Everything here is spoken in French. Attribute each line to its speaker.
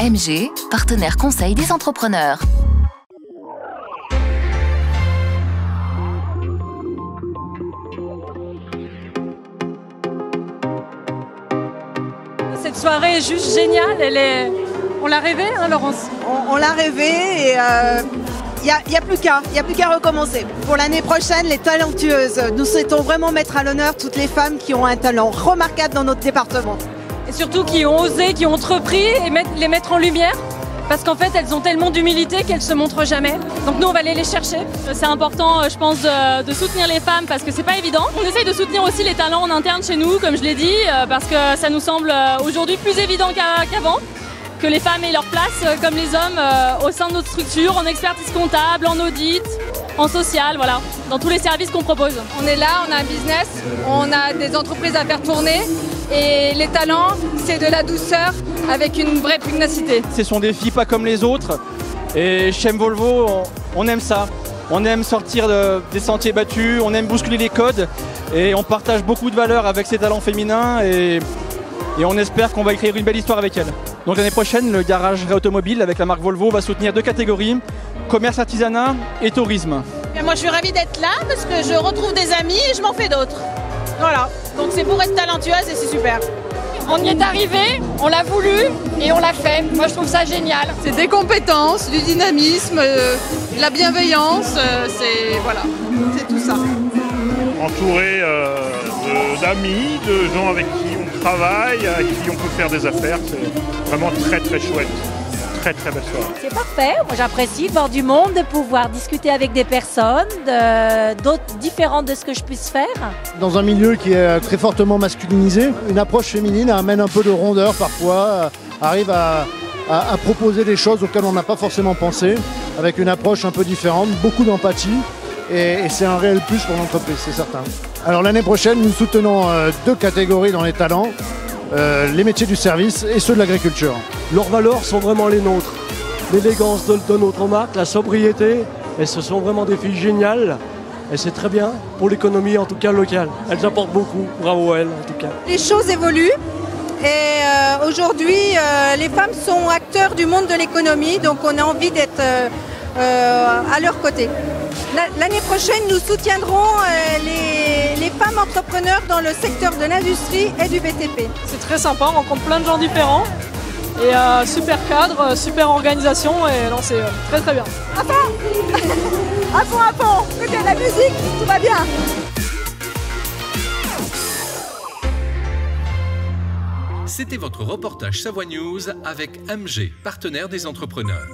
Speaker 1: MG, partenaire conseil des entrepreneurs.
Speaker 2: Cette soirée est juste géniale, on l'a rêvé, hein, Laurence?
Speaker 3: On l'a rêvé et il n'y a plus qu'à recommencer. Pour l'année prochaine, les talentueuses, nous souhaitons vraiment mettre à l'honneur toutes les femmes qui ont un talent remarquable dans notre département.
Speaker 2: Et surtout qui ont osé, qui ont entrepris et les mettre en lumière. Parce qu'en fait, elles ont tellement d'humilité qu'elles se montrent jamais. Donc nous, on va aller les chercher. C'est important, je pense, de soutenir les femmes parce que c'est pas évident. On essaye de soutenir aussi les talents en interne chez nous, comme je l'ai dit, parce que ça nous semble aujourd'hui plus évident qu'avant. Que les femmes aient leur place, comme les hommes, au sein de notre structure, en expertise comptable, en audit, en social, voilà, dans tous les services qu'on propose.
Speaker 4: On est là, on a un business, on a des entreprises à faire tourner et les talents, c'est de la douceur avec une vraie pugnacité.
Speaker 5: Ce sont des filles pas comme les autres et chez Volvo, on aime ça. On aime sortir des sentiers battus, on aime bousculer les codes et on partage beaucoup de valeurs avec ces talents féminins et on espère qu'on va écrire une belle histoire avec elles. Donc l'année prochaine, le garage automobile avec la marque Volvo va soutenir 2 catégories, commerce artisanat et tourisme.
Speaker 6: Et moi je suis ravie d'être là parce que je retrouve des amis et je m'en fais d'autres. Voilà, donc c'est pour être talentueuse et c'est super.
Speaker 7: On y est arrivé, on l'a voulu et on l'a fait. Moi je trouve ça génial.
Speaker 4: C'est des compétences, du dynamisme, de la bienveillance, c'est tout ça.
Speaker 8: Entouré d'amis, de gens avec qui on travaille, avec qui on peut faire des affaires, c'est vraiment très très chouette. Très très belle soirée.
Speaker 9: C'est parfait, moi j'apprécie de voir du monde, de pouvoir discuter avec des personnes, d'autres différentes de ce que je puisse faire.
Speaker 10: Dans un milieu qui est très fortement masculinisé, une approche féminine amène un peu de rondeur parfois, arrive à proposer des choses auxquelles on n'a pas forcément pensé, avec une approche un peu différente, beaucoup d'empathie. Et c'est un réel plus pour l'entreprise, c'est certain. Alors l'année prochaine, nous soutenons 2 catégories dans les talents, les métiers du service et ceux de l'agriculture.
Speaker 11: Leurs valeurs sont vraiment les nôtres. L'élégance de notre marque, la sobriété, et ce sont vraiment des filles géniales. Et c'est très bien pour l'économie, en tout cas locale. Elles apportent beaucoup, bravo à elles en tout cas.
Speaker 3: Les choses évoluent et aujourd'hui, les femmes sont acteurs du monde de l'économie, donc on a envie d'être à leur côté. L'année prochaine, nous soutiendrons les femmes entrepreneurs dans le secteur de l'industrie et du BTP.
Speaker 2: C'est très sympa, on rencontre plein de gens différents. Et super cadre, super organisation, et non, c'est très très bien.
Speaker 3: À fond à fond, à fond. Écoutez la musique, tout va bien.
Speaker 12: C'était votre reportage Savoie News avec MG, partenaire des entrepreneurs.